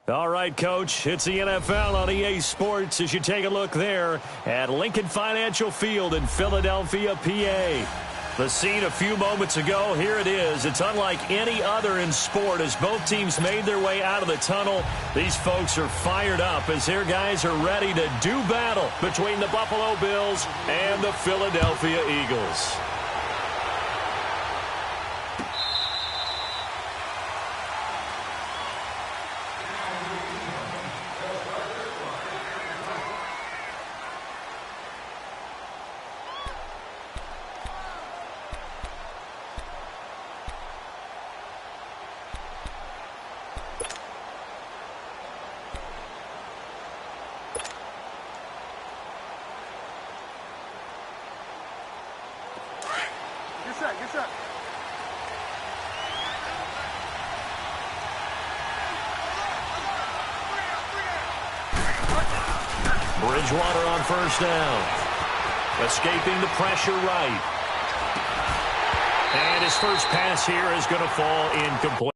All right, Coach, it's the NFL on EA Sports as you take a look there at Lincoln Financial Field in Philadelphia, PA. The scene a few moments ago, here it is. It's unlike any other in sport as both teams made their way out of the tunnel. These folks are fired up as their guys are ready to do battle between the Buffalo Bills and the Philadelphia Eagles. Get set. Bridgewater on first down. Escaping the pressure right. And his first pass here is going to fall incomplete.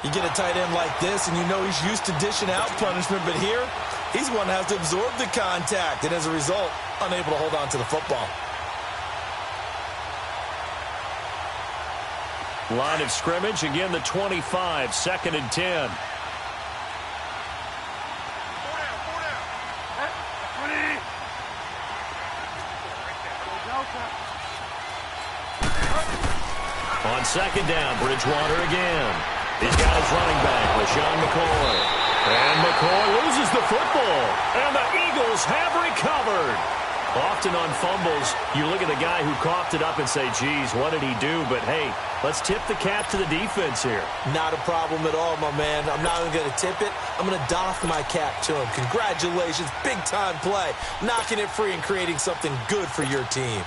You get a tight end like this, and you know he's used to dishing out punishment, but here, he's one that has to absorb the contact, and as a result, unable to hold on to the football. Line of scrimmage, again the 25, 2nd and 10. On 2nd down, Bridgewater again. He's got his running back, LaShawn McCoy. And McCoy loses the football. And the Eagles have recovered. Often on fumbles, you look at the guy who coughed it up and say, geez, what did he do? But, hey, let's tip the cap to the defense here. Not a problem at all, my man. I'm not even going to tip it. I'm going to doff my cap to him. Congratulations. Big-time play. Knocking it free and creating something good for your team.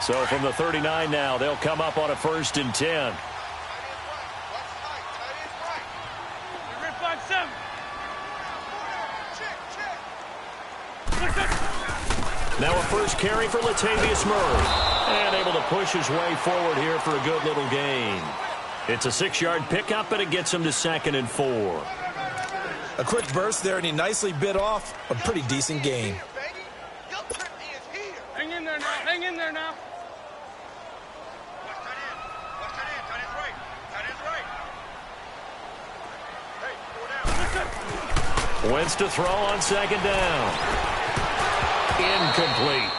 So from the 39 now, they'll come up on a 1st and 10. Now a first carry for Latavius Murray. And able to push his way forward here for a good little gain. It's a 6-yard pickup, and it gets him to 2nd and 4. A quick burst there, and he nicely bit off a pretty decent gain. Hang in there now. Hang in there now. Wentz to throw on 2nd down. Incomplete.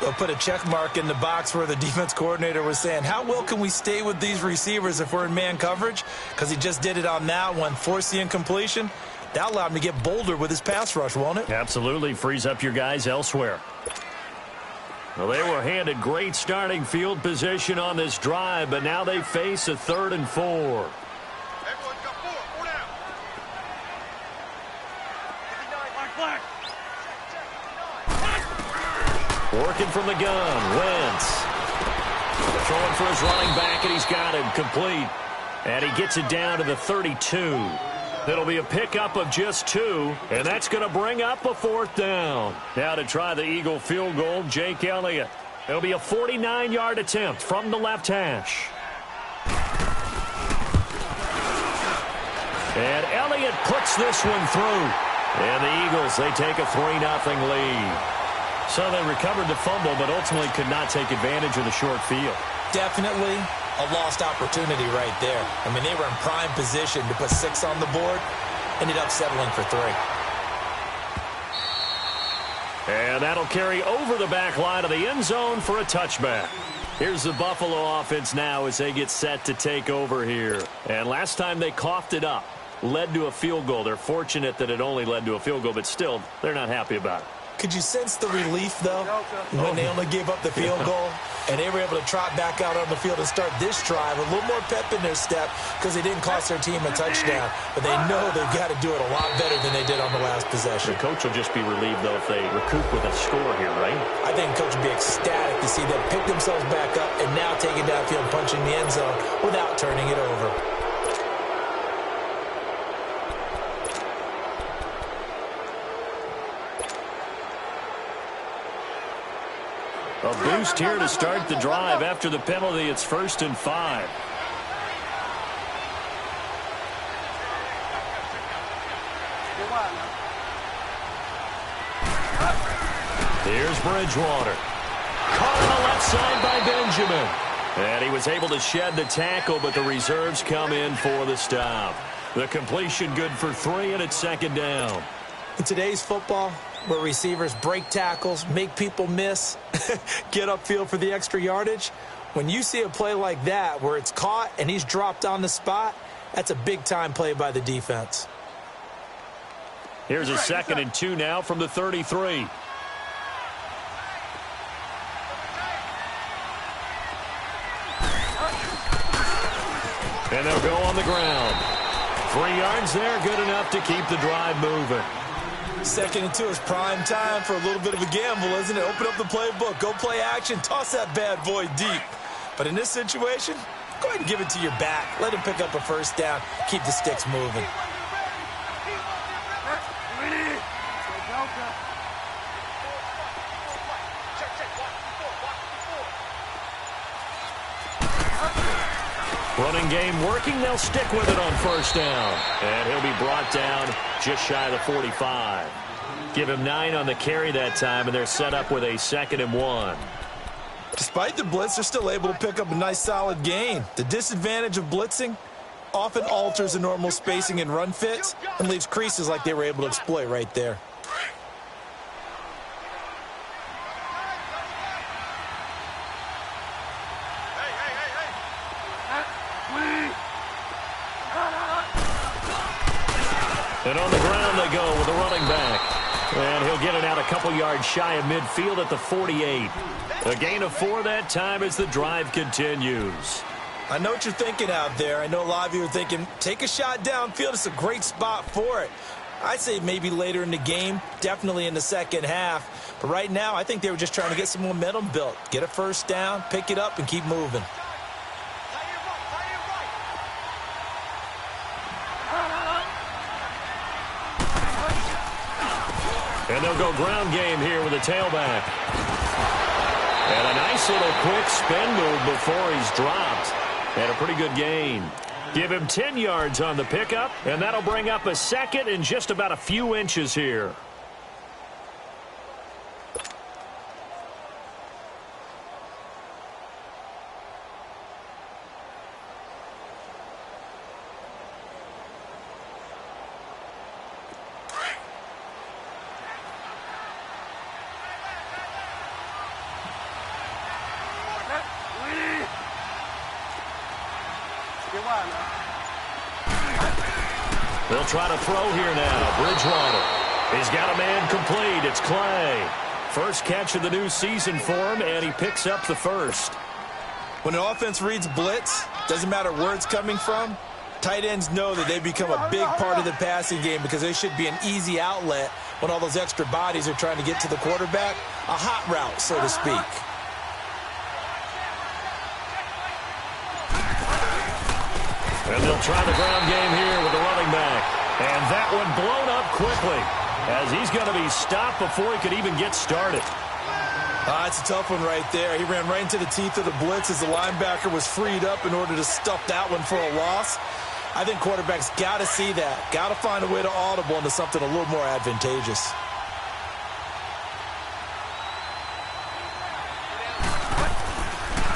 They'll put a check mark in the box where the defense coordinator was saying, how well can we stay with these receivers if we're in man coverage? Because he just did it on that one, forced the incompletion. That allowed him to get bolder with his pass rush, won't it? Absolutely. Frees up your guys elsewhere. Well, they were handed great starting field position on this drive, but now they face a 3rd and 4. Working from the gun, Wentz. Throwing for his running back, and he's got him complete. And he gets it down to the 32. It'll be a pickup of just 2, and that's going to bring up a 4th down. Now to try the Eagle field goal, Jake Elliott. It'll be a 49-yard attempt from the left hash. And Elliott puts this one through. And the Eagles, they take a 3-0 lead. So they recovered the fumble, but ultimately could not take advantage of the short field. Definitely a lost opportunity right there. I mean, they were in prime position to put 6 on the board. Ended up settling for 3. And that'll carry over the back line of the end zone for a touchback. Here's the Buffalo offense now as they get set to take over here. And last time they coughed it up led to a field goal. They're fortunate that it only led to a field goal, but still, they're not happy about it. Could you sense the relief, though, when they only gave up the field goal and they were able to trot back out on the field and start this drive? A little more pep in their step because they didn't cost their team a touchdown, but they know they've got to do it a lot better than they did on the last possession. The coach will just be relieved, though, if they recoup with a score here, right? I think the coach will be ecstatic to see them pick themselves back up and now take it downfield, punching the end zone without turning it over. A boost here to start the drive. After the penalty, it's 1st and 5. Here's Bridgewater. Caught on the left side by Benjamin. And he was able to shed the tackle, but the reserves come in for the stop. The completion good for 3, and it's 2nd down. In today's football, where receivers break tackles, make people miss, get upfield for the extra yardage, when you see a play like that where it's caught and he's dropped on the spot, that's a big-time play by the defense. Here's a 2nd and 2 now from the 33. And they'll go on the ground. 3 yards there, good enough to keep the drive moving. 2nd and 2 is prime time for a little bit of a gamble, isn't it? Open up the playbook, go play action, toss that bad boy deep. But in this situation, go ahead and give it to your back. Let him pick up a 1st down, keep the sticks moving. Running game working. They'll stick with it on 1st down. And he'll be brought down just shy of the 45. Give him 9 on the carry that time, and they're set up with a 2nd and 1. Despite the blitz, they're still able to pick up a nice solid gain. The disadvantage of blitzing often alters the normal spacing and run fits and leaves creases like they were able to exploit right there. And on the ground they go with a running back. And he'll get it out a couple yards shy of midfield at the 48. A gain of 4 that time as the drive continues. I know what you're thinking out there. I know a lot of you are thinking, take a shot downfield. It's a great spot for it. I'd say maybe later in the game, definitely in the 2nd half. But right now, I think they were just trying to get some momentum built. Get a 1st down, pick it up, and keep moving. And they'll go ground game here with a tailback. And a nice little quick spin move before he's dropped. And a pretty good gain. Give him 10 yards on the pickup, and that'll bring up a 2nd and just about a few inches here. They'll try to throw here now. Bridgewater. He's got a man complete. It's Clay. First catch of the new season for him, and he picks up the 1st. When an offense reads blitz, doesn't matter where it's coming from, tight ends know that they become a big part of the passing game because they should be an easy outlet when all those extra bodies are trying to get to the quarterback. A hot route, so to speak. And they'll try the ground game here with the running back. And that one blown up quickly as he's going to be stopped before he could even get started. It's a tough one right there. He ran right into the teeth of the blitz as the linebacker was freed up in order to stuff that one for a loss. I think quarterbacks got to see that. Got to find a way to audible into something a little more advantageous.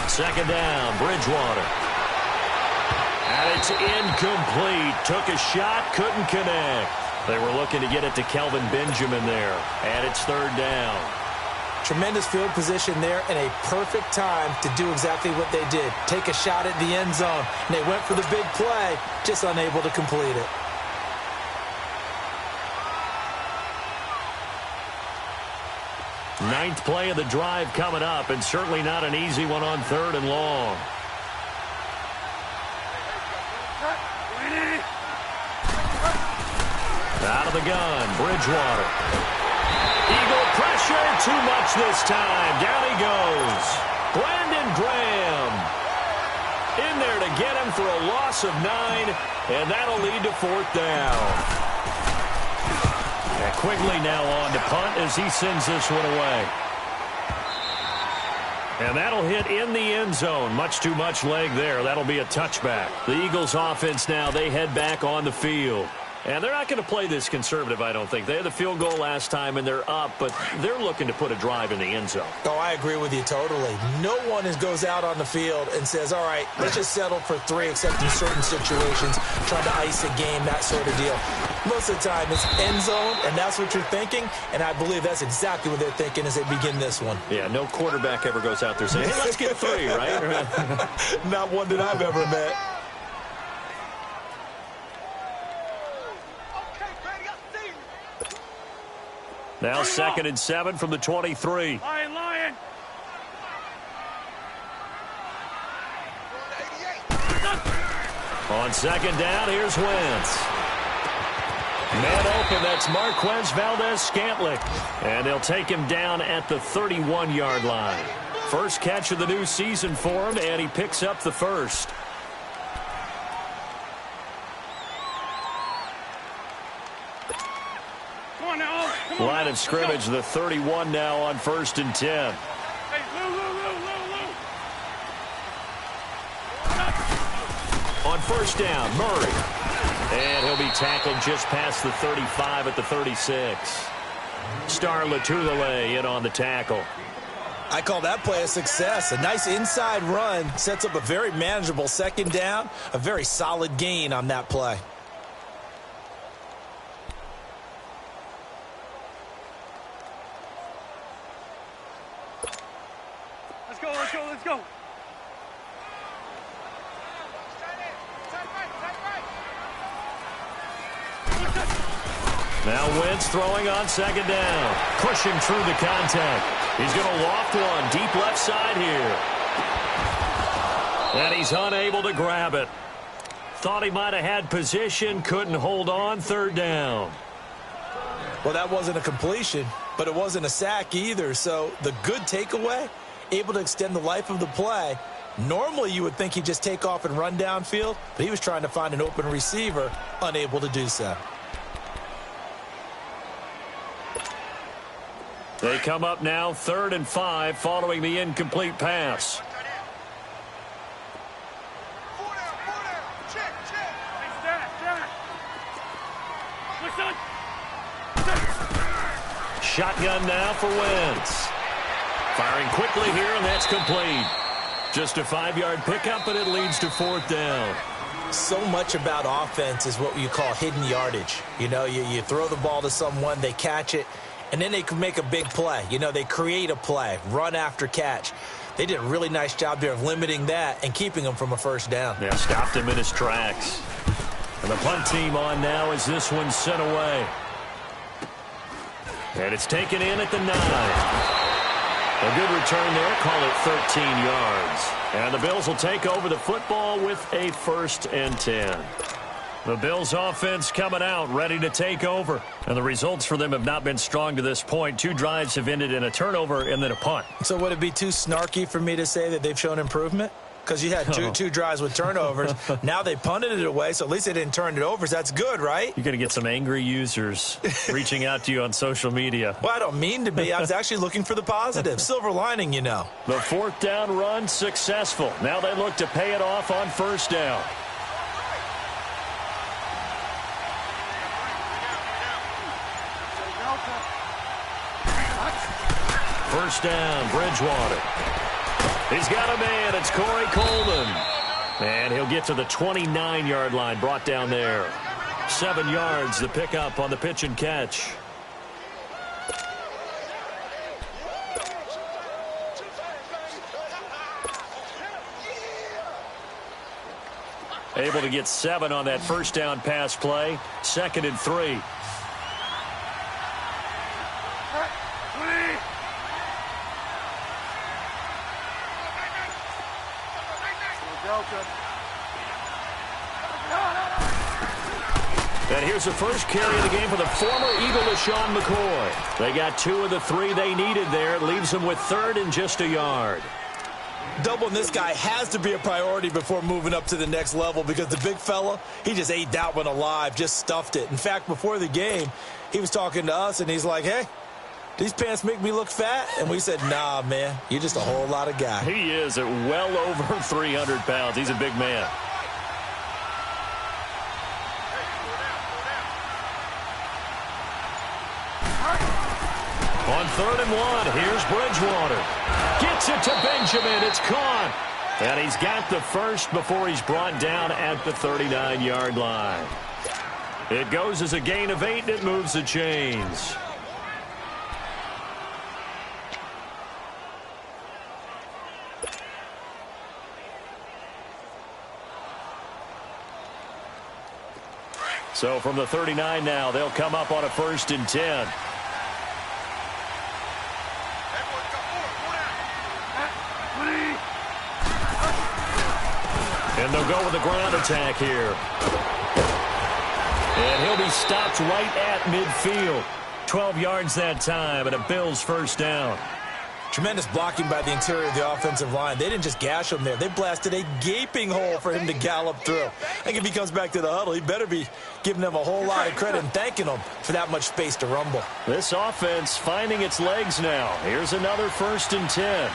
Second down, Bridgewater. And it's incomplete. Took a shot, couldn't connect. They were looking to get it to Kelvin Benjamin there. And it's 3rd down. Tremendous field position there and a perfect time to do exactly what they did. Take a shot at the end zone. And they went for the big play, just unable to complete it. Ninth play of the drive coming up, and certainly not an easy one on 3rd and long. Out of the gun, Bridgewater. Eagle pressure, too much this time. Down he goes. Brandon Graham in there to get him for a loss of 9, and that'll lead to 4th down. And Quigley now on to punt as he sends this one away. And that'll hit in the end zone. Much too much leg there. That'll be a touchback. The Eagles offense now, they head back on the field. And they're not going to play this conservative, I don't think. They had the field goal last time, and they're up, but they're looking to put a drive in the end zone. Oh, I agree with you totally. No one goes out on the field and says, all right, let's just settle for 3, except in certain situations, trying to ice a game, that sort of deal. Most of the time, it's end zone, and that's what you're thinking, and I believe that's exactly what they're thinking as they begin this one. Yeah, no quarterback ever goes out there saying, hey, let's get 3, right? Not one that I've ever met. Now 2nd and 7 from the 23. Lion. On 2nd down, here's Wentz. Man open, that's Marquez Valdez-Scantling. And they'll take him down at the 31-yard line. First catch of the new season for him, and he picks up the first. Line of scrimmage, the 31 now on 1st and 10. Hey, Lou. On 1st down, Murray. And he'll be tackled just past the 35 at the 36. Star Latulippe in on the tackle. I call that play a success. A nice inside run sets up a very manageable 2nd down. A very solid gain on that play. Let's go. Now Wentz throwing on 2nd down. Pushing through the contact. He's going to loft one deep left side here. And he's unable to grab it. Thought he might have had position. Couldn't hold on. 3rd down. Well, that wasn't a completion, but it wasn't a sack either. So the good takeaway, able to extend the life of the play. Normally, you would think he'd just take off and run downfield, but he was trying to find an open receiver, unable to do so. They come up now 3rd and 5 following the incomplete pass. Shotgun now for Wentz. Firing quickly here, and that's complete. Just a 5-yard pickup, but it leads to 4th down. So much about offense is what you call hidden yardage. You know, you throw the ball to someone, they catch it, and then they can make a big play. You know, they create a play, run after catch. They did a really nice job there of limiting that and keeping him from a 1st down. Yeah, stopped him in his tracks. And the punt team on now as this one's sent away. And it's taken in at the 9. A good return there, call it 13 yards. And the Bills will take over the football with a 1st and 10. The Bills offense coming out, ready to take over. And the results for them have not been strong to this point. 2 drives have ended in a turnover and then a punt. So would it be too snarky for me to say that they've shown improvement? Because you had two drives with turnovers. Now they punted it away, so at least they didn't turn it over. So that's good, right? You're going to get some angry users reaching out to you on social media. Well, I don't mean to be. I was actually looking for the positive. Silver lining, you know. The 4th down run successful. Now they look to pay it off on 1st down. First down, Bridgewater. He's got a man. It's Corey Coleman. And he'll get to the 29-yard line, brought down there. 7 yards, the pickup on the pitch and catch. Able to get 7 on that 1st down pass play. 2nd and 3. And here's the first carry of the game for the former Eagle, LaShawn McCoy. They got 2 of the 3 they needed there. It leaves them with 3rd and just a yard. Doubling this guy has to be a priority before moving up to the next level because the big fella, he just ate that one alive, just stuffed it. In fact, before the game, he was talking to us, and he's like, hey, these pants make me look fat? And we said, nah, man, you're just a whole lot of guy. He is at well over 300 pounds. He's a big man. On 3rd and 1, here's Bridgewater. Gets it to Benjamin. It's caught. And he's got the first before he's brought down at the 39-yard line. It goes as a gain of 8, and it moves the chains. So from the 39 now, they'll come up on a 1st and 10. And they'll go with the ground attack here. And he'll be stopped right at midfield. 12 yards that time, and a Bills first down. Tremendous blocking by the interior of the offensive line. They didn't just gash him there. They blasted a gaping hole for him to gallop through. I think if he comes back to the huddle, he better be giving them a whole lot of credit and thanking them for that much space to rumble. This offense finding its legs now. Here's another 1st and 10.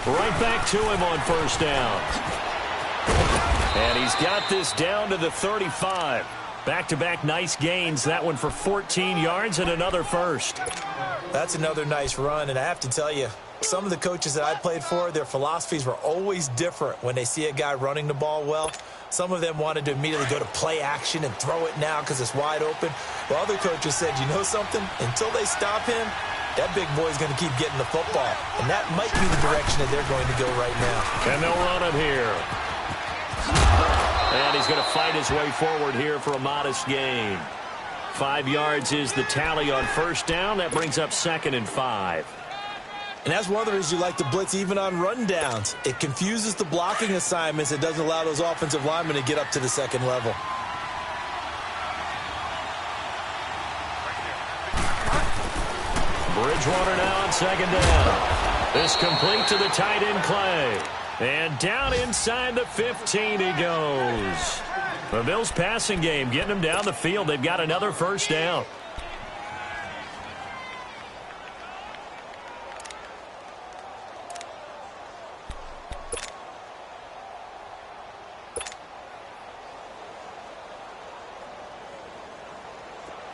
Right back to him on 1st down. And he's got this down to the 35. Back-to-back nice gains. That one for 14 yards and another first. That's another nice run, and I have to tell you, some of the coaches that I played for, their philosophies were always different when they see a guy running the ball well. Some of them wanted to immediately go to play action and throw it now because it's wide open. While other coaches said, you know something? Until they stop him, that big boy's going to keep getting the football. And that might be the direction that they're going to go right now. And they'll run it here. And he's going to fight his way forward here for a modest gain. 5 yards is the tally on 1st down. That brings up 2nd and 5. And that's one of the reasons you like to blitz even on rundowns. It confuses the blocking assignments. It doesn't allow those offensive linemen to get up to the 2nd level. Bridgewater now on 2nd down. This complete to the tight end Clay. And down inside the 15 he goes. The Bills passing game getting them down the field. They've got another 1st down.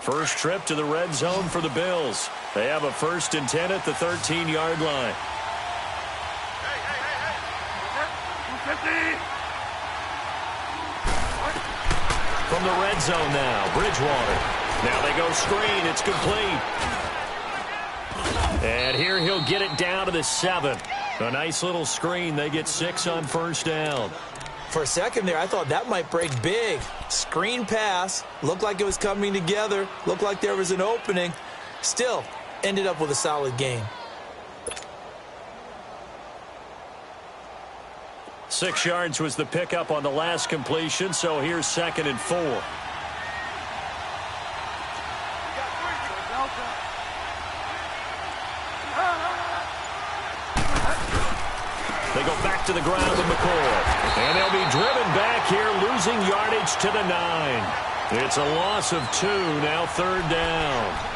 First trip to the red zone for the Bills. They have a 1st and 10 at the 13-yard line. From the red zone now, Bridgewater. Now they go screen. It's complete. And here he'll get it down to the 7. A nice little screen. They get 6 on 1st down. For a second there, I thought that might break big. Screen pass. Looked like it was coming together. Looked like there was an opening. Still, ended up with a solid game. 6 yards was the pickup on the last completion, so here's 2nd and 4. They go back to the ground with McCoy. And they'll be driven back here, losing yardage to the 9. It's a loss of 2, now 3rd down.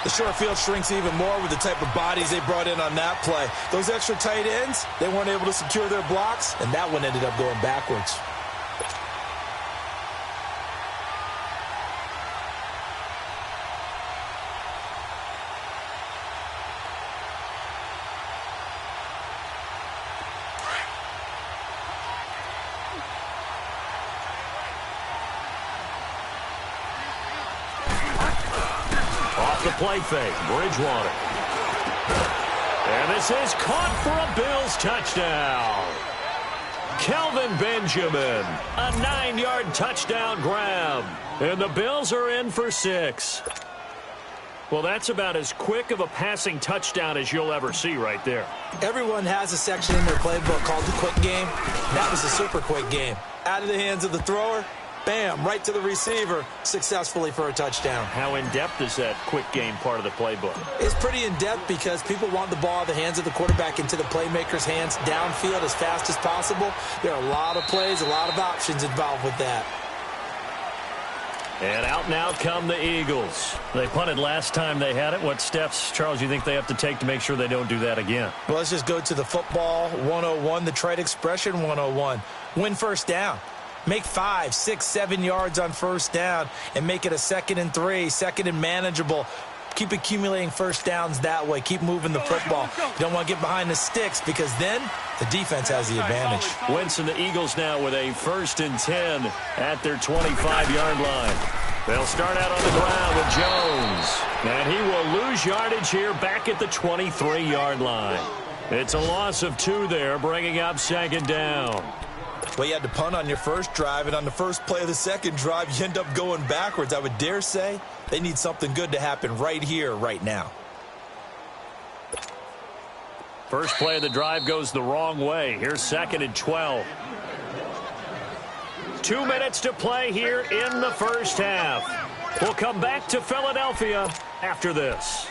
The short field shrinks even more with the type of bodies they brought in on that play. Those extra tight ends, they weren't able to secure their blocks, and that one ended up going backwards. The play fake, Bridgewater. And this is caught for a Bills touchdown. Kelvin Benjamin, a 9-yard touchdown grab. And the Bills are in for 6. Well, that's about as quick of a passing touchdown as you'll ever see right there. Everyone has a section in their playbook called the quick game. That was a super quick game. Out of the hands of the thrower, bam, right to the receiver, successfully for a touchdown. How in-depth is that quick game part of the playbook? It's pretty in-depth because people want the ball out of the hands of the quarterback into the playmaker's hands downfield as fast as possible. There are a lot of plays, a lot of options involved with that. And out now come the Eagles. They punted last time they had it. What steps, Charles, you think they have to take to make sure they don't do that again? Well, let's just go to the football 101, the trite expression 101. Win first down. Make 5, 6, 7 yards on first down and make it a 2nd and 3, 2nd and manageable. Keep accumulating first downs that way. Keep moving the football. You don't want to get behind the sticks because then the defense has the advantage. Wentz and the Eagles now with a 1st and 10 at their 25-yard line. They'll start out on the ground with Jones. And he will lose yardage here back at the 23-yard line. It's a loss of 2 there, bringing up 2nd down. Well, you had to punt on your first drive, and on the first play of the second drive, you end up going backwards. I would dare say they need something good to happen right here, right now. First play of the drive goes the wrong way. Here's 2nd and 12. 2 minutes to play here in the first half. We'll come back to Philadelphia after this.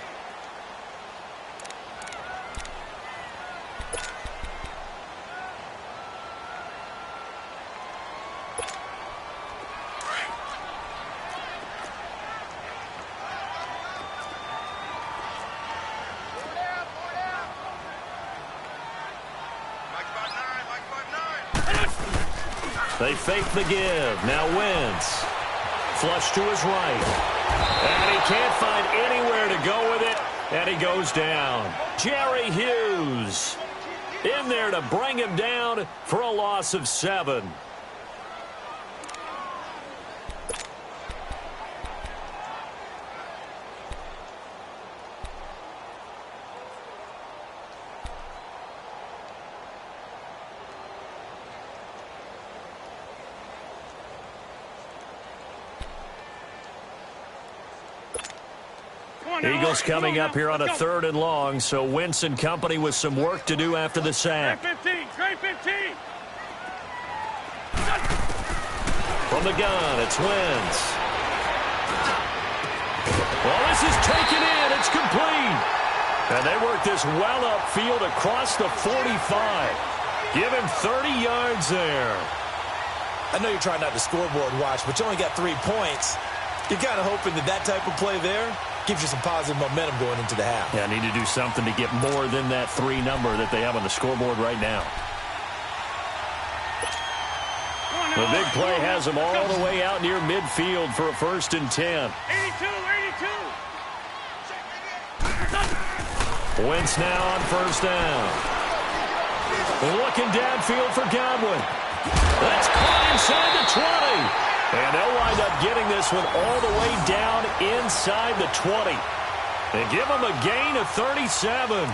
They fake the give. Now Wentz. Flush to his right. And he can't find anywhere to go with it. And he goes down. Jerry Hughes in there to bring him down for a loss of 7. Eagles coming up here on a 3rd and long, so Wentz and company with some work to do after the sack. Trey 15. From the gun, it's Wentz. Well, this is taken in. It's complete. And they work this well upfield across the 45. Give him 30 yards there. I know you're trying not to scoreboard watch, but you only got 3 points. You're kind of hoping that that type of play there gives you some positive momentum going into the half. Yeah, I need to do something to get more than that 3 number that they have on the scoreboard right now. The big play has them all the way out near midfield for a 1st and 10. 82. Wentz now on 1st down. Looking downfield for Godwin. That's caught inside the 20. And they'll wind up getting this one all the way down inside the 20. And give them a gain of 37.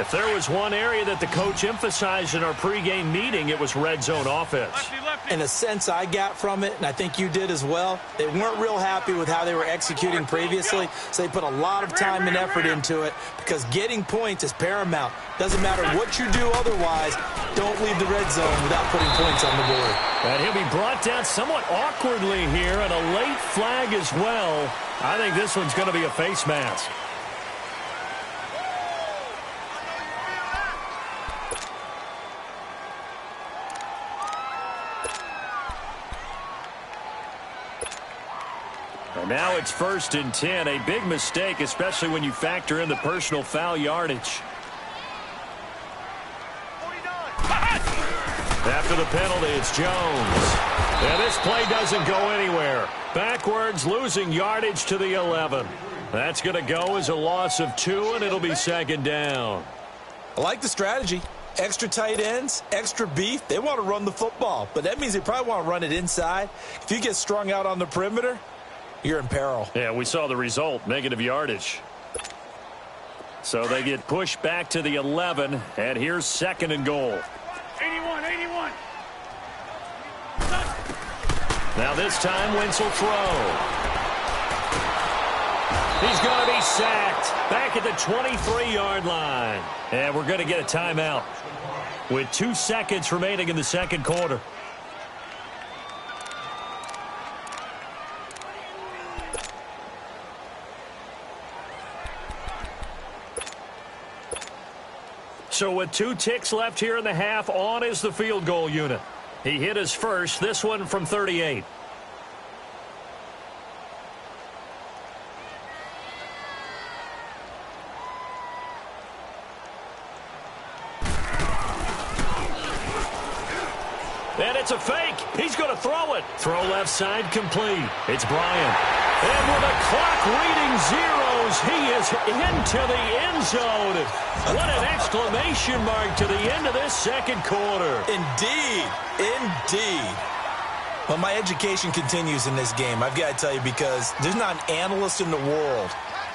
If there was one area that the coach emphasized in our pregame meeting, it was red zone offense. In a sense I got from it, and I think you did as well, they weren't real happy with how they were executing previously, so they put a lot of time and effort into it because getting points is paramount. Doesn't matter what you do otherwise, don't leave the red zone without putting points on the board. And he'll be brought down somewhat awkwardly here, and a late flag as well. I think this one's going to be a face mask. Now it's 1st and 10, a big mistake, especially when you factor in the personal foul yardage. After the penalty, it's Jones. And this play doesn't go anywhere. Backwards, losing yardage to the 11. That's going to go as a loss of 2, and it'll be 2nd down. I like the strategy. Extra tight ends, extra beef. They want to run the football, but that means they probably want to run it inside. If you get strung out on the perimeter, you're in peril. Yeah, we saw the result, negative yardage. So they get pushed back to the 11, and here's 2nd and goal. 81, 81. Now this time, Wentz will throw. He's going to be sacked back at the 23-yard line. And we're going to get a timeout with 2 seconds remaining in the second quarter. So with 2 ticks left here in the half, on is the field goal unit. He hit his first, this one from 38. And it's a fake. He's going to throw it. Throw left side complete. It's Bryant. And with the clock reading zeros, he is into the end zone. What an exclamation mark to the end of this second quarter. Indeed. Indeed. Well, my education continues in this game, I've got to tell you, because there's not an analyst in the world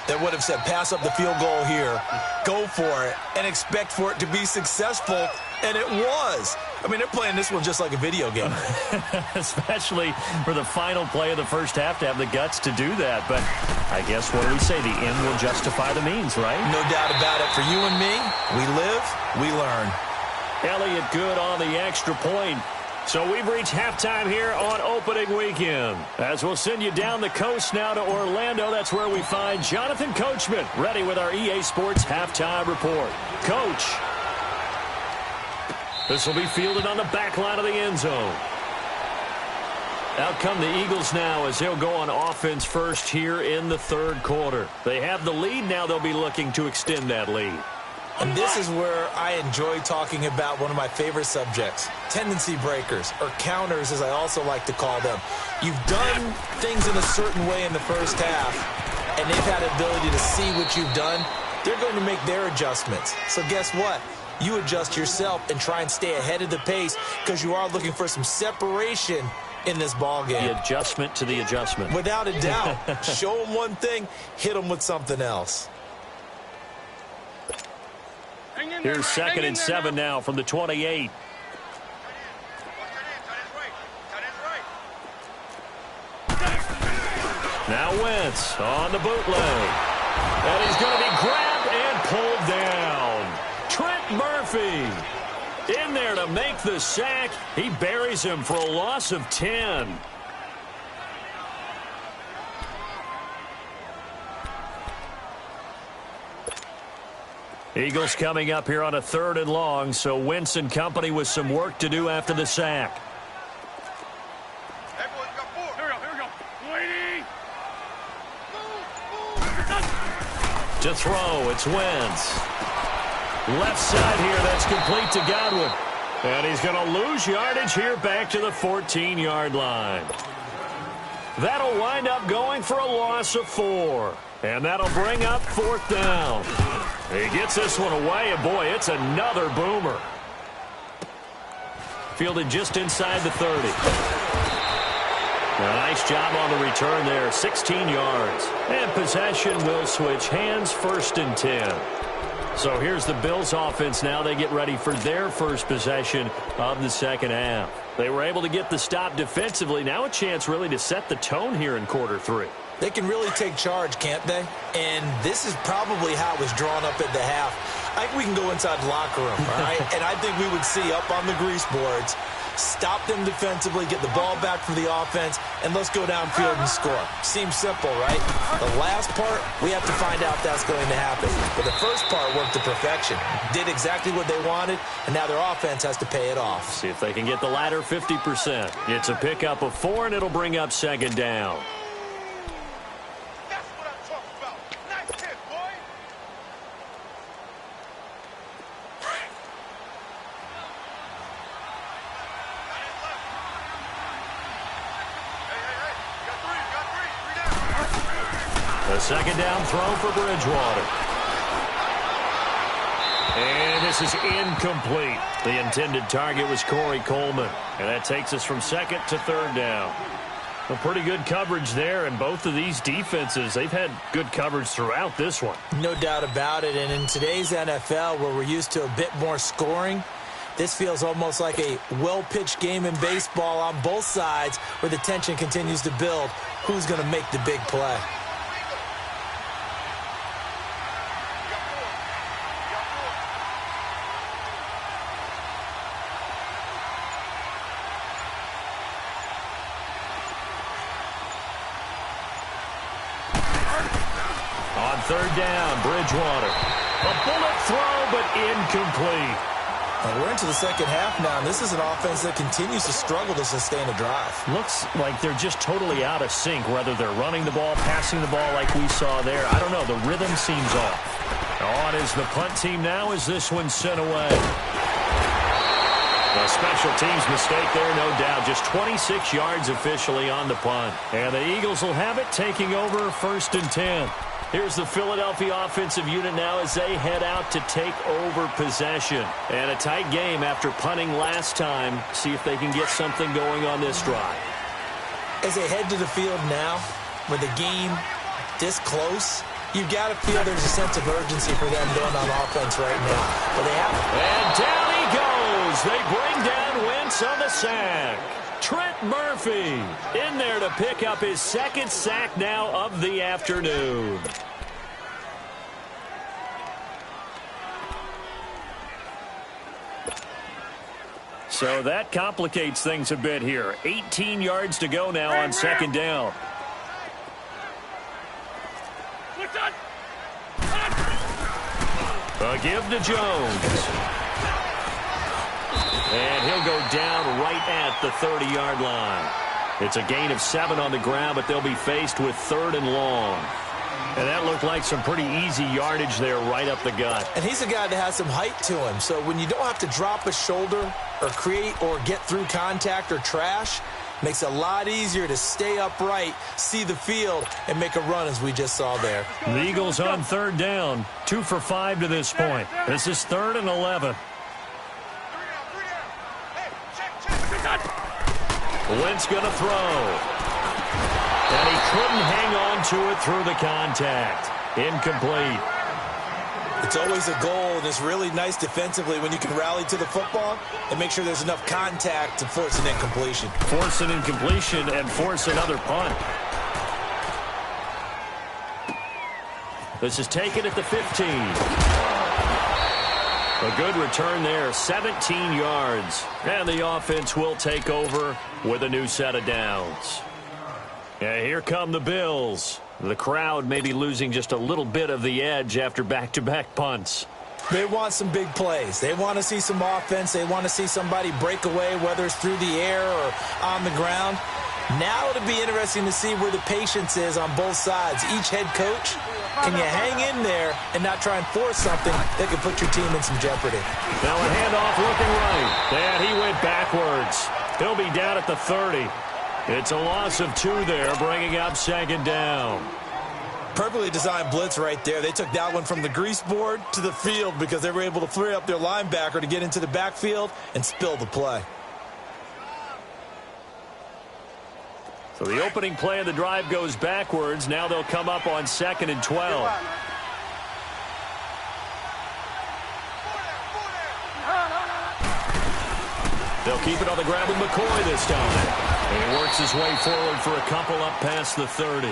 that would have said pass up the field goal here, go for it, and expect for it to be successful, and it was. I mean, they're playing this one just like a video game. Especially for the final play of the first half to have the guts to do that. But I guess what do we say? The end will justify the means, right? No doubt about it. For you and me, we live, we learn. Elliott good on the extra point. So we've reached halftime here on opening weekend. As we'll send you down the coast now to Orlando, that's where we find Jonathan Coachman ready with our EA Sports halftime report. Coach. This will be fielded on the back line of the end zone. Out come the Eagles now as they'll go on offense first here in the third quarter. They have the lead. Now they'll be looking to extend that lead. And this is where I enjoy talking about one of my favorite subjects, tendency breakers, or counters as I also like to call them. You've done things in a certain way in the first half, and they've had the ability to see what you've done. They're going to make their adjustments. So guess what? You adjust yourself and try and stay ahead of the pace because you are looking for some separation in this ball game. The adjustment to the adjustment. Without a doubt. Show them one thing, hit them with something else. Here's 2nd and 7 now from the 28. Now Wentz on the bootleg. And he's going to be grabbed and pulled down. Trent Murphy in there to make the sack. He buries him for a loss of 10. Eagles coming up here on a 3rd and long, so Wentz and company with some work to do after the sack. Hey, boys, we got 4. Here we go. Waiting. To throw, it's Wentz. Left side here, that's complete to Godwin. And he's going to lose yardage here back to the 14-yard line. That'll wind up going for a loss of 4. And that'll bring up 4th down. He gets this one away, and boy, it's another boomer. Fielded just inside the 30. A nice job on the return there, 16 yards. And possession will switch hands, 1st and 10. So here's the Bills offense now. They get ready for their first possession of the second half. They were able to get the stop defensively. Now a chance really to set the tone here in quarter 3. They can really take charge, can't they? And this is probably how it was drawn up at the half. I think we can go inside the locker room, all right? And I think we would see up on the grease boards, stop them defensively, get the ball back for the offense, and let's go downfield and score. Seems simple, right? The last part, we have to find out if that's going to happen. But the first part worked to perfection. Did exactly what they wanted, and now their offense has to pay it off. See if they can get the latter 50%. It's a pickup of 4, and it'll bring up 2nd down. A 2nd down throw for Bridgewater. And this is incomplete. The intended target was Corey Coleman. And that takes us from 2nd to 3rd down. A pretty good coverage there, and both of these defenses, they've had good coverage throughout this one. No doubt about it, and in today's NFL, where we're used to a bit more scoring, this feels almost like a well-pitched game in baseball on both sides where the tension continues to build. Who's going to make the big play? On third down, Bridgewater. A bullet throw, but incomplete. And we're into the second half now, and this is an offense that continues to struggle to sustain a drive. Looks like they're just totally out of sync, whether they're running the ball, passing the ball like we saw there. I don't know. The rhythm seems off. On is the punt team now as this one's sent away. A special teams mistake there, no doubt. Just 26 yards officially on the punt. And the Eagles will have it, taking over 1st and 10. Here's the Philadelphia offensive unit now as they head out to take over possession. And a tight game after punting last time. See if they can get something going on this drive. As they head to the field now, with the game this close, you've got to feel there's a sense of urgency for them going on offense right now. But they have. And down he goes. They bring down Wentz on the sack. Trent Murphy in there to pick up his 2nd sack now of the afternoon. So that complicates things a bit here. 18 yards to go now on 2nd down. A give to Jones. And he'll go down right at the 30-yard line. It's a gain of 7 on the ground, but they'll be faced with 3rd and long. And that looked like some pretty easy yardage there right up the gut. And he's a guy that has some height to him. So when you don't have to drop a shoulder or create or get through contact or trash, makes it a lot easier to stay upright, see the field, and make a run as we just saw there. The Eagles on 3rd down, 2 for 5 to this point. This is 3rd and 11. Wentz going to throw. And he couldn't hang on to it through the contact. Incomplete. It's always a goal, and it's really nice defensively when you can rally to the football and make sure there's enough contact to force an incompletion. Force an incompletion and force another punt. This is taken at the 15. A good return there, 17 yards. And the offense will take over with a new set of downs. And here come the Bills. The crowd may be losing just a little bit of the edge after back-to-back punts. They want some big plays. They want to see some offense. They want to see somebody break away, whether it's through the air or on the ground. Now it'll be interesting to see where the patience is on both sides. Each head coach, can you hang in there and not try and force something that could put your team in some jeopardy? Now a handoff looking right. And he went backwards. He'll be down at the 30. It's a loss of 2 there, bringing up 2nd down. Perfectly designed blitz right there. They took that one from the grease board to the field because they were able to free up their linebacker to get into the backfield and spill the play. So the opening play of the drive goes backwards. Now they'll come up on 2nd and 12. They'll keep it on the ground with McCoy this time. And he works his way forward for a couple up past the 30.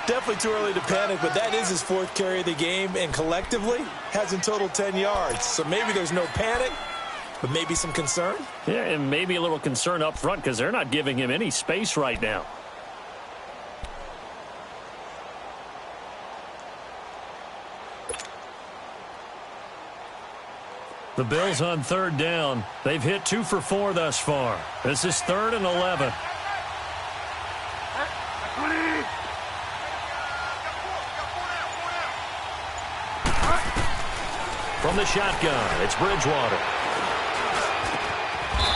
Definitely too early to panic, but that is his 4th carry of the game, and collectively has in total 10 yards. So maybe there's no panic, but maybe some concern. Yeah, and maybe a little concern up front because they're not giving him any space right now. The Bills on 3rd down. They've hit 2 for 4 thus far. This is 3rd and 11. From the shotgun, it's Bridgewater.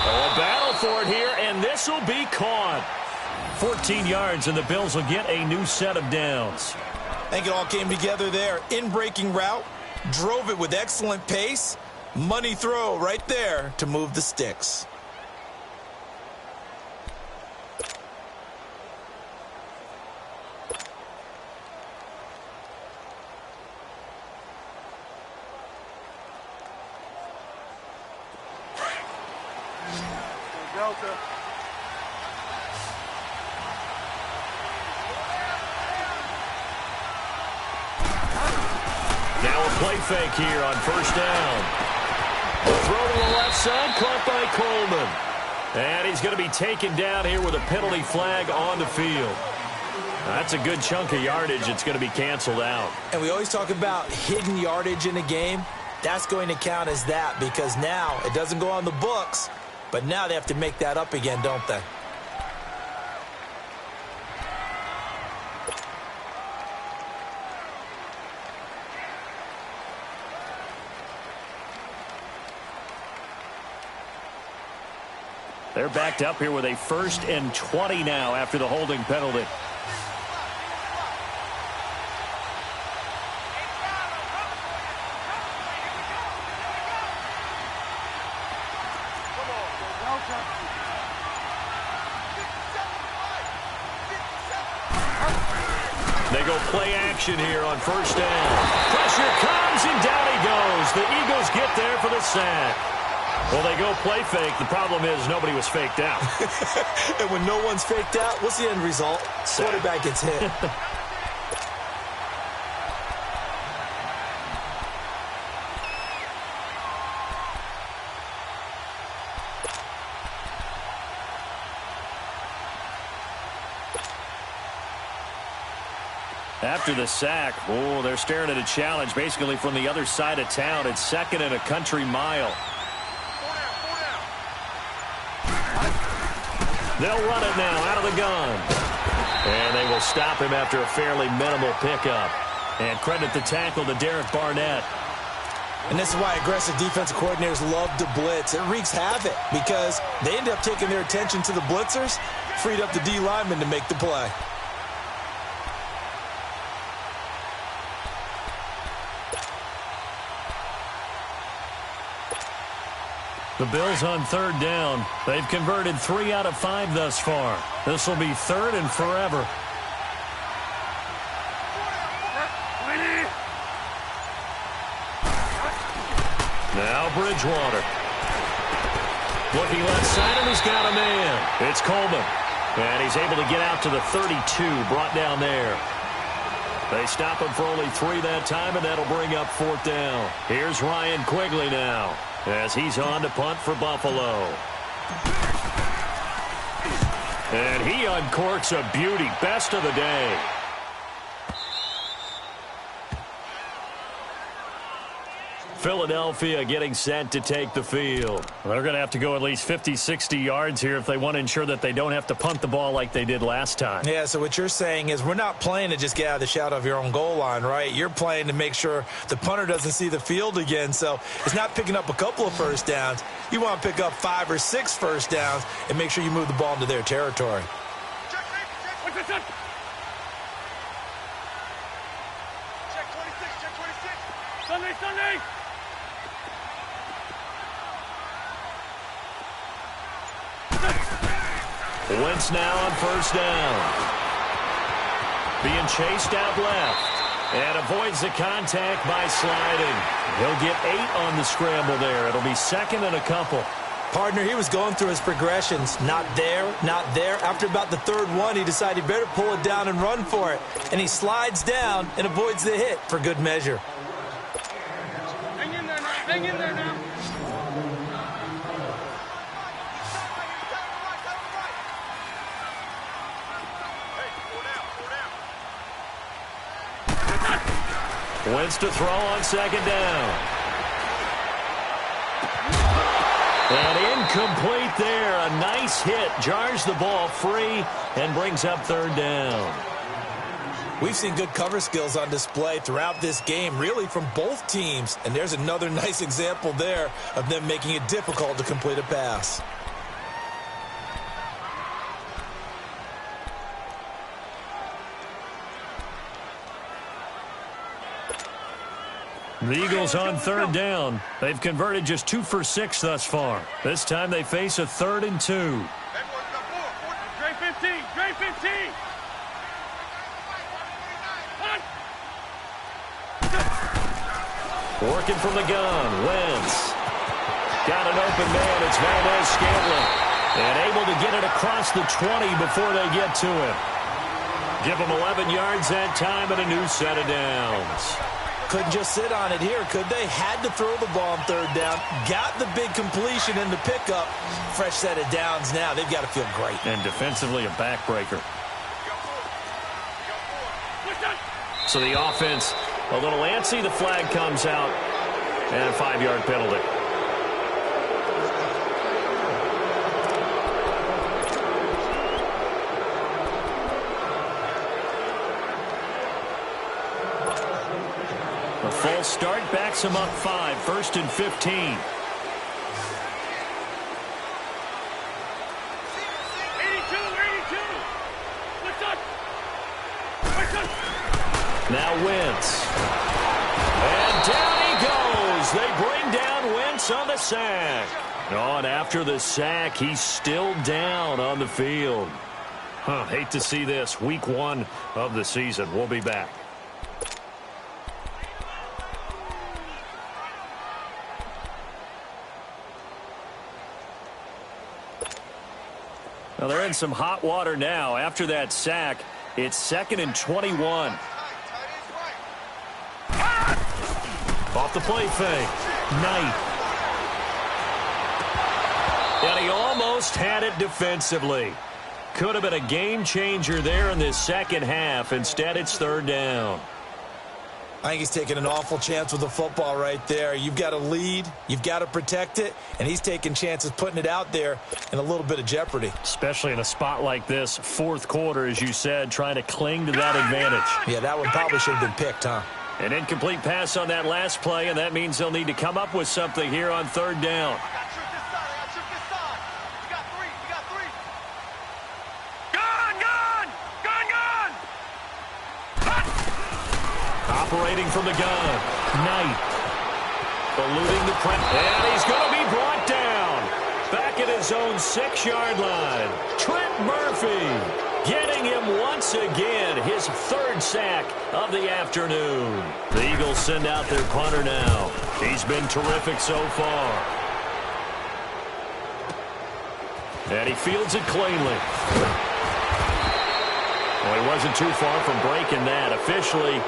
Oh, a battle for it here, and this will be caught. 14 yards, and the Bills will get a new set of downs. I think it all came together there. In-breaking route, drove it with excellent pace. Money throw right there to move the sticks. Delta. Now a play fake here on first down. Throw to the left side, caught by Coleman. And he's going to be taken down here with a penalty flag on the field. That's a good chunk of yardage. It's going to be canceled out. And we always talk about hidden yardage in a game. That's going to count as that because now it doesn't go on the books, but now they have to make that up again, don't they? They're backed up here with a 1st and 20 now after the holding penalty. They go play action here on first down. Pressure comes, and down he goes. The Eagles get there for the sack. Well, they go play fake. The problem is nobody was faked out. And when no one's faked out, what's the end result? Quarterback gets hit. After the sack, oh, they're staring at a challenge basically from the other side of town. It's 2nd and a country mile. They'll run it now out of the gun. And they will stop him after a fairly minimal pickup. And credit the tackle to Derek Barnett. And this is why aggressive defensive coordinators love to blitz. It wreaks havoc because they end up taking their attention to the blitzers, freed up the D lineman to make the play. The Bills on 3rd down. They've converted 3 out of 5 thus far. This will be 3rd and forever. Now Bridgewater. Looking left side, and he's got a man. It's Coleman. And he's able to get out to the 32, brought down there. They stop him for only 3 that time, and that'll bring up 4th down. Here's Ryan Quigley now, as he's on to punt for Buffalo. And he uncorks a beauty. Best of the day. Philadelphia getting set to take the field. They're going to have to go at least 50, 60 yards here if they want to ensure that they don't have to punt the ball like they did last time. Yeah, so what you're saying is we're not playing to just get out of the shadow of your own goal line, right? You're playing to make sure the punter doesn't see the field again. So it's not picking up a couple of first downs. You want to pick up 5 or 6 first downs and make sure you move the ball into their territory. Check 26, check 26. Sunday. Wentz now on first down. Being chased out left. And avoids the contact by sliding. He'll get 8 on the scramble there. It'll be 2nd and a couple. Partner, he was going through his progressions. Not there, not there. After about the 3rd one, he decided he better pull it down and run for it. And he slides down and avoids the hit for good measure. Hang in there now. Hang in there now. Wentz to throw on 2nd down. And incomplete there. A nice hit. Jars the ball free and brings up 3rd down. We've seen good cover skills on display throughout this game, really from both teams. And there's another nice example there of them making it difficult to complete a pass. The Eagles on 3rd down. They've converted just 2 for 6 thus far. This time they face a 3rd and 2. Everyone's got 4. Dre 15. Dre 15. Working from the gun. Wentz. Got an open man. It's Valdez-Scantling. And able to get it across the 20 before they get to him. Give them 11 yards that time and a new set of downs. Couldn't just sit on it here, could they? Had to throw the ball on third down. Got the big completion in the pickup. Fresh set of downs now. They've got to feel great. And defensively, a backbreaker. So the offense a little antsy. The flag comes out. And a 5-yard penalty. A false start backs him up 5. 1st and 15. Now Wentz. And down he goes. They bring down Wentz on the sack. Oh, and after the sack, he's still down on the field. Hate to see this. Week 1 of the season. We'll be back. Well, they're in some hot water now. After that sack, it's 2nd and 21. Off the play fake. Knight. And he almost had it defensively. Could have been a game changer there in this second half. Instead, it's 3rd down. I think he's taking an awful chance with the football right there. You've got to lead. You've got to protect it. And he's taking chances putting it out there in a little bit of jeopardy. Especially in a spot like this, 4th quarter, as you said, trying to cling to that advantage. Yeah, that one probably should have been picked, huh? An incomplete pass on that last play, and that means they'll need to come up with something here on 3rd down. Operating from the gun. Knight. Eluding the press. And he's going to be brought down. Back at his own 6-yard line. Trent Murphy getting him once again. His 3rd sack of the afternoon. The Eagles send out their punter now. He's been terrific so far. And he fields it cleanly. Well, he wasn't too far from breaking that. Officially,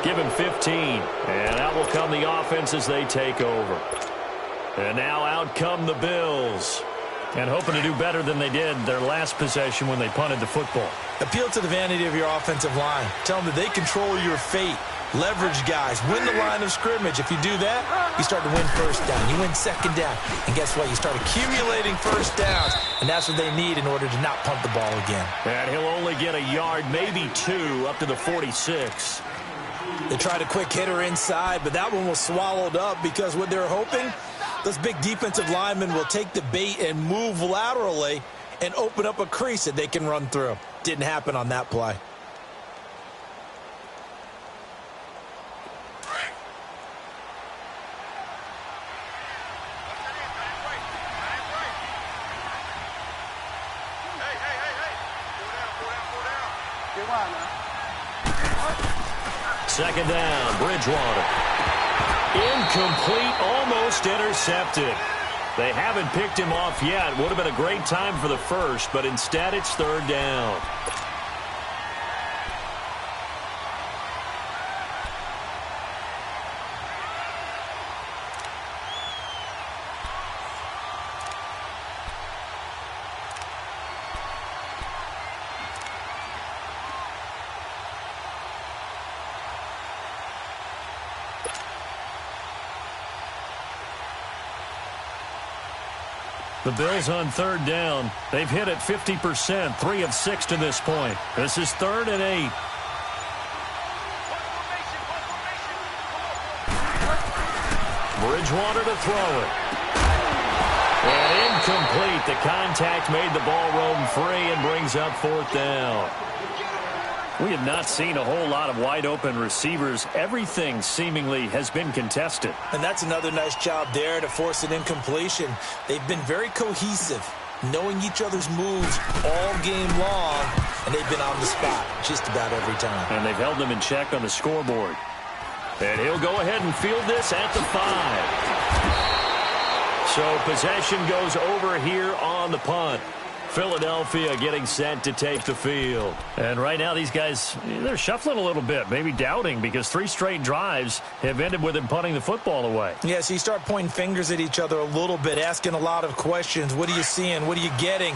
give him 15. And out will come the offense as they take over. And now out come the Bills. And hoping to do better than they did their last possession when they punted the football. Appeal to the vanity of your offensive line. Tell them that they control your fate. Leverage guys. Win the line of scrimmage. If you do that, you start to win 1st down. You win 2nd down. And guess what? You start accumulating 1st downs. And that's what they need in order to not punt the ball again. And he'll only get a yard, maybe 2, up to the 46. They tried a quick hitter inside, but that one was swallowed up because what they're hoping, those big defensive linemen will take the bait and move laterally and open up a crease that they can run through. Didn't happen on that play. Second down, Bridgewater. Incomplete, almost intercepted. They haven't picked him off yet. Would have been a great time for the first, but instead it's 3rd down. The Bills on 3rd down. They've hit it 50%, 3 of 6 to this point. This is 3rd and 8. Bridgewater to throw it. And incomplete. The contact made the ball roam free and brings up 4th down. We have not seen a whole lot of wide-open receivers. Everything seemingly has been contested. And that's another nice job there to force an incompletion. They've been very cohesive, knowing each other's moves all game long, and they've been on the spot just about every time. And they've held them in check on the scoreboard. And he'll go ahead and field this at the 5. So possession goes over here on the punt. Philadelphia getting set to take the field. And right now these guys, they're shuffling a little bit, maybe doubting, because 3 straight drives have ended with them punting the football away. Yeah, so you start pointing fingers at each other a little bit, asking a lot of questions. What are you seeing? What are you getting?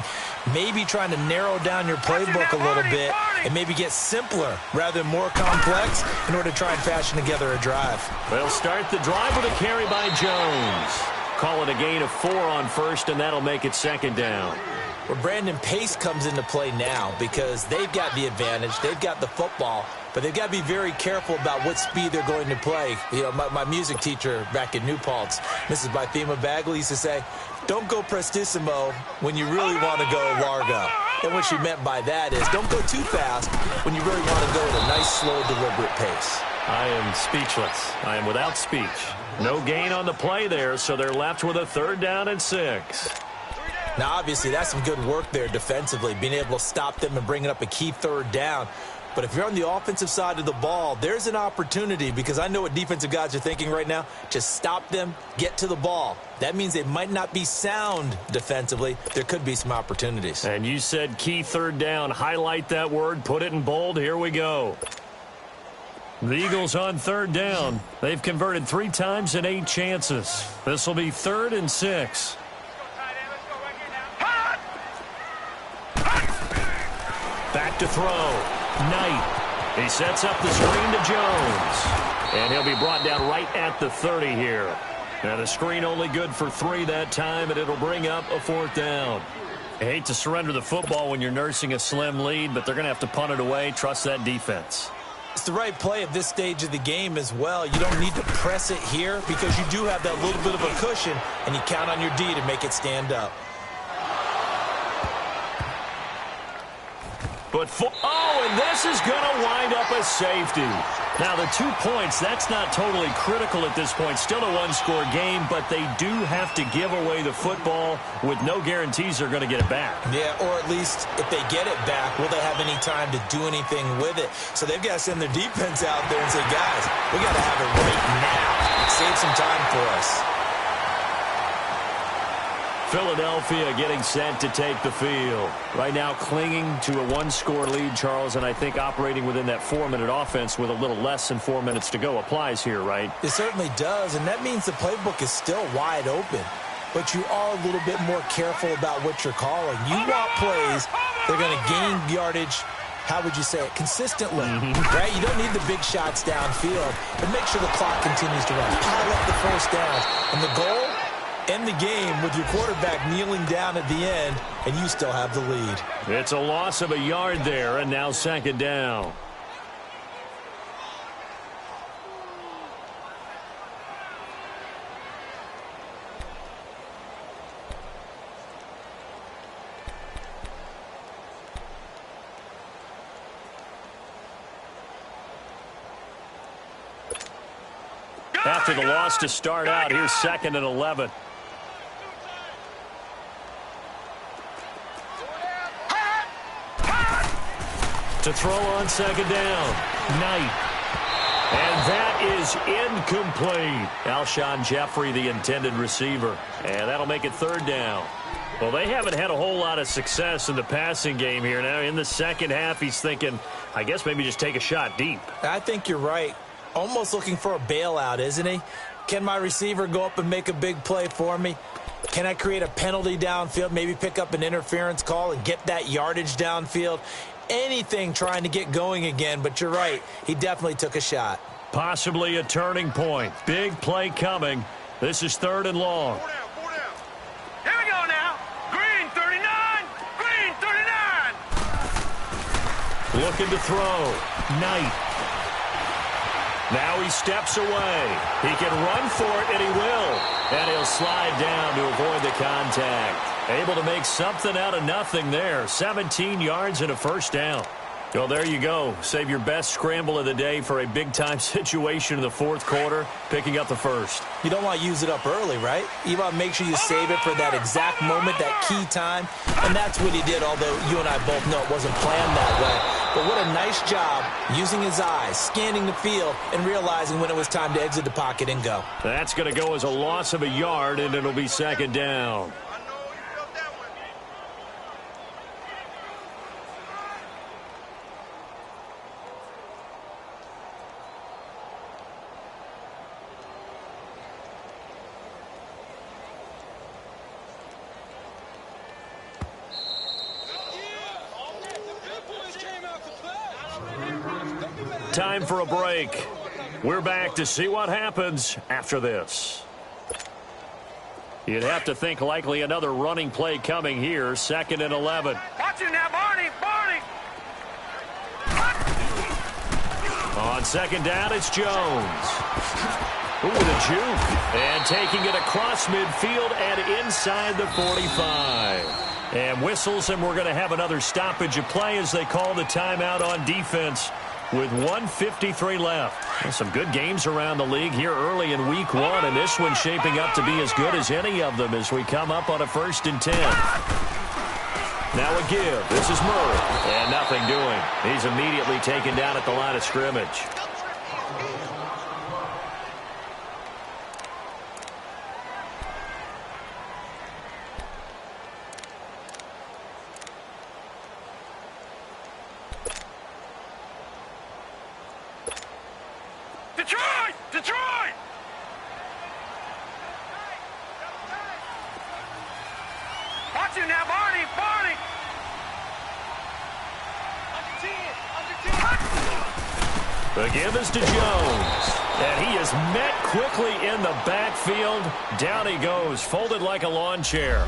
Maybe trying to narrow down your playbook a little bit and maybe get simpler rather than more complex in order to try and fashion together a drive. They'll start the drive with a carry by Jones. Call it a gain of 4 on first, and that'll make it 2nd down. Where Brandon Pace comes into play now because they've got the advantage, they've got the football, but they've got to be very careful about what speed they're going to play. You know, my music teacher back in New Paltz, Mrs. Bythema Bagley, used to say, don't go prestissimo when you really want to go largo. And what she meant by that is don't go too fast when you really want to go at a nice, slow, deliberate pace. I am speechless. I am without speech. No gain on the play there, so they're left with a 3rd down and 6. Now, obviously, that's some good work there defensively, being able to stop them and bringing up a key 3rd down. But if you're on the offensive side of the ball, there's an opportunity, because I know what defensive guys are thinking right now. Just stop them, get to the ball. That means they might not be sound defensively. There could be some opportunities. And you said key 3rd down. Highlight that word, put it in bold. Here we go. The Eagles on 3rd down. They've converted 3 times in 8 chances. This will be 3rd and 6. Back to throw. Knight. He sets up the screen to Jones. And he'll be brought down right at the 30 here. And the screen only good for 3 that time, and it'll bring up a 4th down. I hate to surrender the football when you're nursing a slim lead, but they're going to have to punt it away. Trust that defense. It's the right play at this stage of the game as well. You don't need to press it here because you do have that little bit of a cushion, and you count on your D to make it stand up. But and this is going to wind up a safety. Now, the 2 points, that's not totally critical at this point. Still a 1-score game, but they do have to give away the football with no guarantees they're going to get it back. Yeah, or at least if they get it back, will they have any time to do anything with it? So they've got to send their defense out there and say, guys, we got to have it right now. Save some time for us. Philadelphia getting set to take the field. Right now clinging to a 1-score lead, Charles, and I think operating within that 4-minute offense with a little less than 4 minutes to go applies here, right? It certainly does, and that means the playbook is still wide open. But you are a little bit more careful about what you're calling. You want plays that are going to gain yardage, how would you say it, consistently, right? You don't need the big shots downfield, but make sure the clock continues to run. Pile up the first downs, and the goal, end the game with your quarterback kneeling down at the end, and you still have the lead. It's a loss of a yard there, and now 2nd down. After the loss to start out, here's 2nd and 11. To throw on 2nd down. Knight. And that is incomplete. Alshon Jeffrey, the intended receiver. And that'll make it 3rd down. Well, they haven't had a whole lot of success in the passing game here. Now, in the second half, he's thinking, I guess maybe just take a shot deep. I think you're right. Almost looking for a bailout, isn't he? Can my receiver go up and make a big play for me? Can I create a penalty downfield, maybe pick up an interference call and get that yardage downfield? Anything trying to get going again, but you're right. He definitely took a shot. Possibly a turning point. Big play coming. This is 3rd and long. 4 down. Here we go now. Green 39. Green 39. Looking to throw. Knight. Now he steps away. He can run for it, and he will. And he'll slide down to avoid the contact. Able to make something out of nothing there. 17 yards and a 1st down. Well, there you go. Save your best scramble of the day for a big-time situation in the 4th quarter, picking up the 1st. You don't want to use it up early, right? You want to make sure you save it for that exact moment, that key time. And that's what he did, although you and I both know it wasn't planned that way. but what a nice job using his eyes, scanning the field, and realizing when it was time to exit the pocket and go. That's going to go as a loss of a yard, and it'll be second down. Time for a break. We're back to see what happens after this. You'd have to think likely another running play coming here, 2nd and 11. Watch it now, Barney! Barney! On 2nd down, it's Jones. Ooh, the juke. And taking it across midfield and inside the 45. And whistles, and we're going to have another stoppage of play as they call the timeout on defense with 1:53 left. Some good games around the league here early in week 1, and this one's shaping up to be as good as any of them as we come up on a 1st and 10. Now a give. This is Murray. And nothing doing. He's immediately taken down at the line of scrimmage. Detroit! Detroit! Watch it now, Barney! Barney! The give is to Jones. And he is met quickly in the backfield. Down he goes, folded like a lawn chair.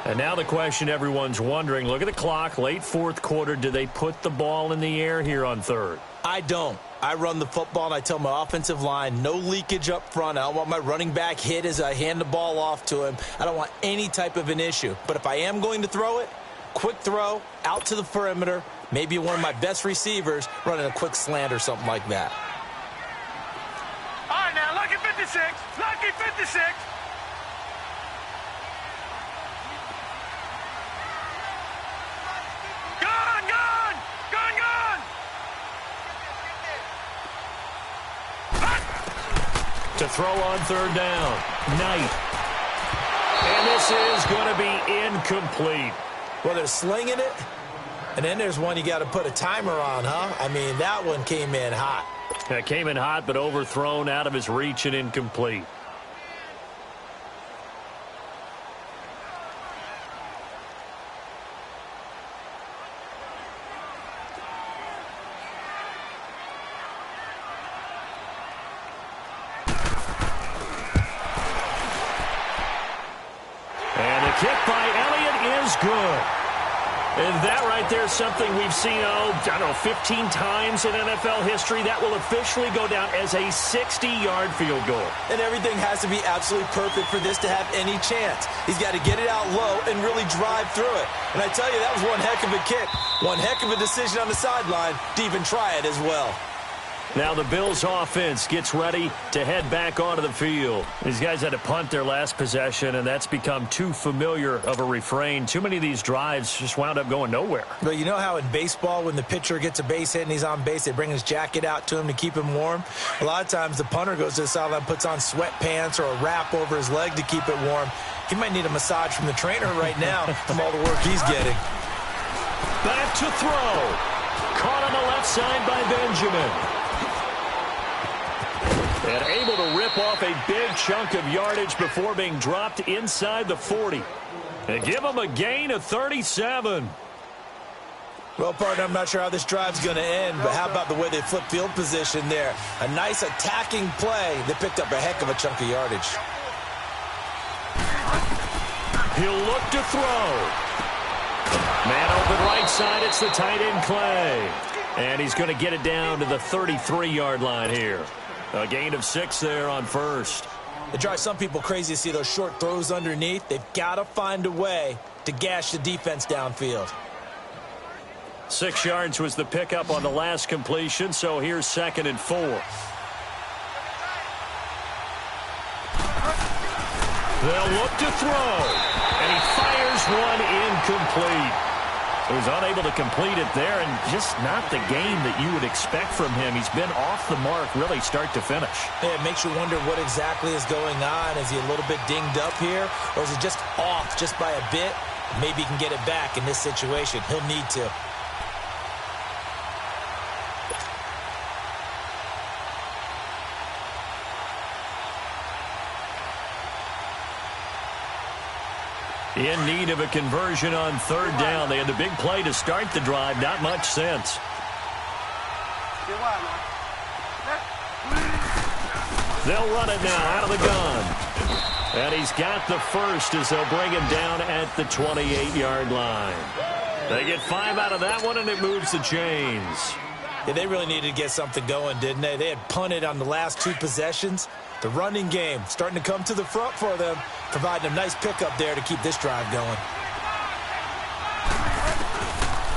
And now the question everyone's wondering, look at the clock, late 4th quarter. Do they put the ball in the air here on 3rd? I don't. I run the football, and I tell my offensive line, no leakage up front. I don't want my running back hit as I hand the ball off to him. I don't want any type of an issue. But if I am going to throw it, quick throw, out to the perimeter, maybe one of my best receivers running a quick slant or something like that. All right, now, lucky 56. Lucky 56. Gone, gone! Gone, gone! To throw on 3rd down. Knight. And this is going to be incomplete. Well, they're slinging it, and then there's one you got to put a timer on, huh? I mean, that one came in hot. That came in hot, but overthrown, out of his reach, and incomplete. Kick by Elliott is good. And that right there is something we've seen, I don't know, 15 times in NFL history. That will officially go down as a 60-yard field goal. And everything has to be absolutely perfect for this to have any chance. He's got to get it out low and really drive through it. And I tell you, that was one heck of a kick. One heck of a decision on the sideline to even try it as well. Now the Bills offense gets ready to head back onto the field. These guys had to punt their last possession, and that's become too familiar of a refrain. Too many of these drives just wound up going nowhere. But you know how in baseball, when the pitcher gets a base hit and he's on base, they bring his jacket out to him to keep him warm? A lot of times the punter goes to the sideline, puts on sweatpants or a wrap over his leg to keep it warm. He might need a massage from the trainer right now from all the work he's getting. Back to throw. Caught on the left side by Benjamin. And able to rip off a big chunk of yardage before being dropped inside the 40. And give him a gain of 37. Well, partner, I'm not sure how this drive's going to end, but how about the way they flip field position there? A nice attacking play that picked up a heck of a chunk of yardage. He'll look to throw. Man open right side, it's the tight end Clay. And he's going to get it down to the 33-yard line here. A gain of 6 there on first. It drives some people crazy to see those short throws underneath. They've got to find a way to gash the defense downfield. 6 yards was the pickup on the last completion, so here's 2nd and 4. They'll look to throw, and he fires one incomplete. He was unable to complete it there, and just not the game that you would expect from him. He's been off the mark really start to finish. Yeah, it makes you wonder what exactly is going on. Is he a little bit dinged up here, or is he just off just by a bit? Maybe he can get it back in this situation. He'll need to. In need of a conversion on third down. They had the big play to start the drive. Not much sense. They'll run it now out of the gun. And he's got the first as they'll bring him down at the 28-yard line. They get 5 out of that one, and it moves the chains. Yeah, they really needed to get something going, didn't they? They had punted on the last 2 possessions. The running game starting to come to the front for them, providing a nice pickup there to keep this drive going.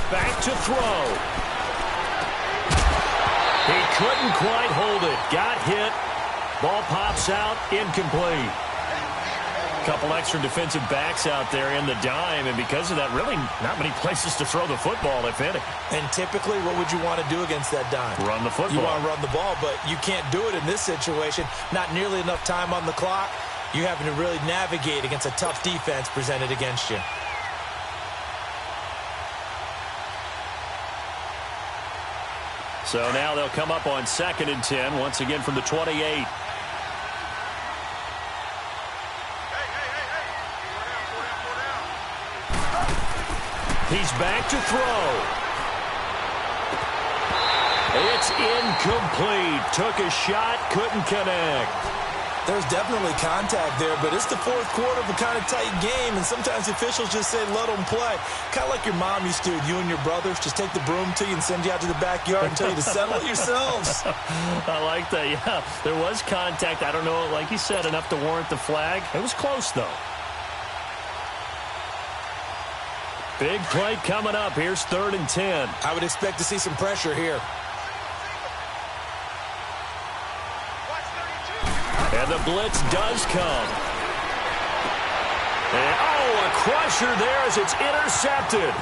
Back to throw. He couldn't quite hold it. Got hit. Ball pops out. Incomplete. Couple extra defensive backs out there in the dime, and because of that, really not many places to throw the football, if any. And typically, what would you want to do against that dime? Run the football. You want to run the ball, but you can't do it in this situation. Not nearly enough time on the clock. You're having to really navigate against a tough defense presented against you. So now they'll come up on 2nd and 10, once again from the 28. He's back to throw. It's incomplete. Took a shot, couldn't connect. There's definitely contact there, but it's the 4th quarter of a kind of tight game, and sometimes officials just say, let them play. Kind of like your mom used to, you and your brothers, just take the broom to you and send you out to the backyard and tell you to settle it yourselves. I like that, yeah. There was contact. I don't know, like you said, enough to warrant the flag. It was close, though. Big play coming up. Here's 3rd and 10. I would expect to see some pressure here. And the blitz does come. And, a crusher there as it's intercepted.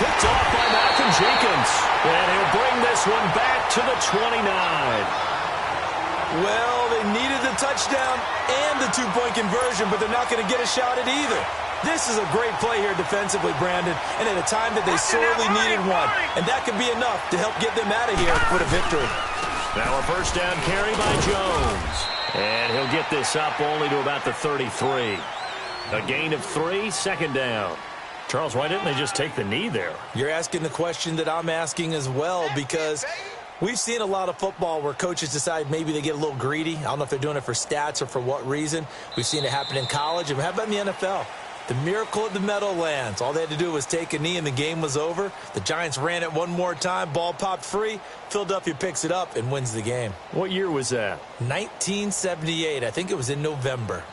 Picked off by Malcolm Jenkins. And he'll bring this one back to the 29. Well, they needed the touchdown and the 2-point conversion, but they're not going to get a shot at either. This is a great play here defensively, Brandon, and at a time that they sorely needed one. And that could be enough to help get them out of here with a victory. Now a first down carry by Jones. And he'll get this up only to about the 33. A gain of 3, 2nd down. Charles, why didn't they just take the knee there? You're asking the question that I'm asking as well, because we've seen a lot of football where coaches decide maybe they get a little greedy. I don't know if they're doing it for stats or for what reason. We've seen it happen in college. And how about in the NFL? The miracle at the Meadowlands. All they had to do was take a knee and the game was over. The Giants ran it one more time. Ball popped free. Philadelphia picks it up and wins the game. What year was that? 1978. I think it was in November.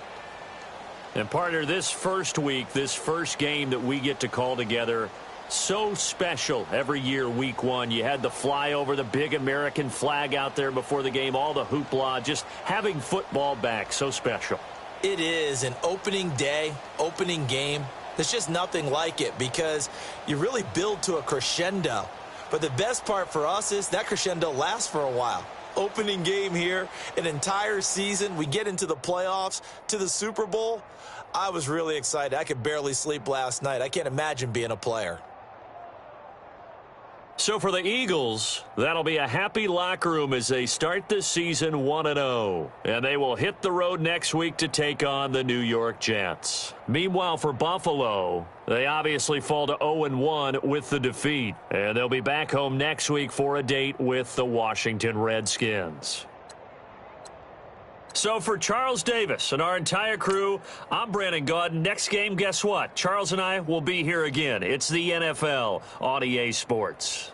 And partner, this first week, this first game that we get to call together, so special every year, week 1. You had the flyover, the big American flag out there before the game, all the hoopla, just having football back, so special. It is an opening day, opening game. There's just nothing like it because you really build to a crescendo. But the best part for us is that crescendo lasts for a while. Opening game here, an entire season. We get into the playoffs, to the Super Bowl. I was really excited. I could barely sleep last night. I can't imagine being a player. So for the Eagles, that'll be a happy locker room as they start this season 1-0. And they will hit the road next week to take on the New York Jets. Meanwhile, for Buffalo, they obviously fall to 0-1 with the defeat. And they'll be back home next week for a date with the Washington Redskins. So for Charles Davis and our entire crew, I'm Brandon Gaudin. Next game, guess what? Charles and I will be here again. It's the NFL on EA Sports.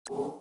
you